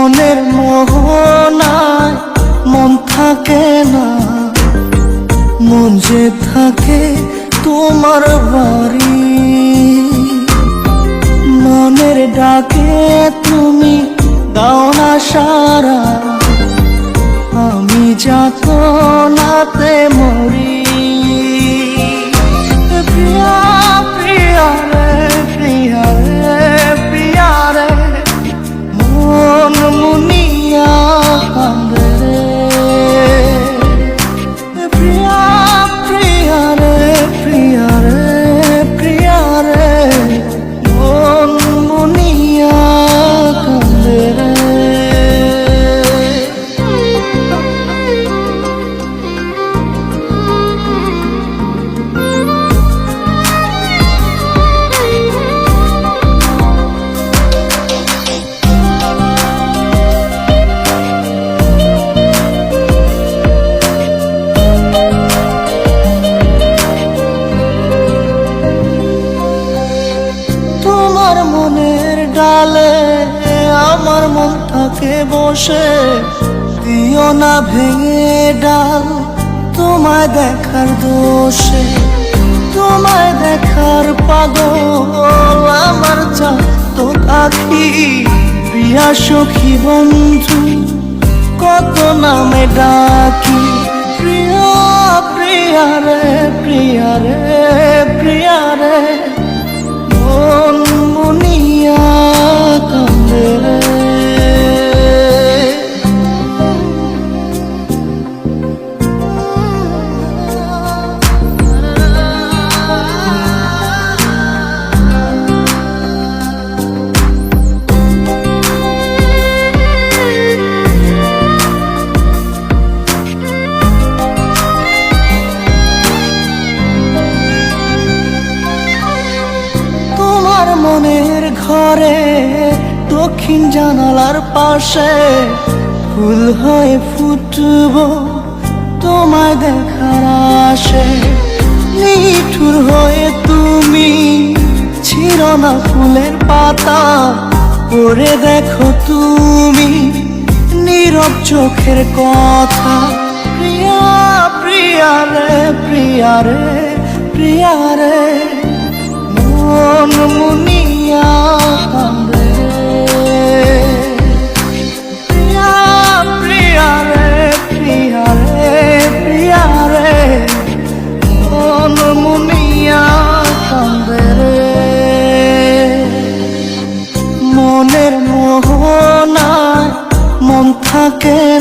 মনের মোহনায় মন থাকে না, মন যে থাকে তোমার বাড়ি। মনের ডাকে তুমি দাও না সারা, আমি যাতনাতে মরি। প্রিয়া প্রিয়া রে, প্রিয়া রে, প্রিয়া রে, মন মুনিয়া কান্দে রে। প্রিয়া প্রিয়া রে, প্রিয়া রে, প্রিয়া রে, মন মুনিয়া কান্দে রে। তোমার মনের ডালে আমার মন থাকে বসে, দিও না ভেঙে ডাল তোমায় দেখার দোষে। তোমায় দেখার পাগল আমার চাঁদ আখি। প্রিয়া সখী বন্ধু কত নামে ডাকি। প্রিয়া প্রিয়া রে, প্রিয়া রে, প্রিয়া রে, মন মুনিয়া কান্দে রে। মনের ঘরে দক্ষিণ জানালার পাশে ফুল হয়ে ফুটব তোমায় দেখার আশে। নিঠুর হয়ে তুমি ছিঁড়ো না ফুলের পাতা, পড়ে দেখো তুমি নীরব চোখের কথা। প্রিয়া প্রিয়া রে, প্রিয়া রে, প্রিয়া রে, মন মুনিয়া কান্দে। প্রিয়া প্রিয়া রে, প্রিয়া রে, প্রিয়া রে, মন মুনিয়া কান্দে রে। মনের মোহনায় মন থাকে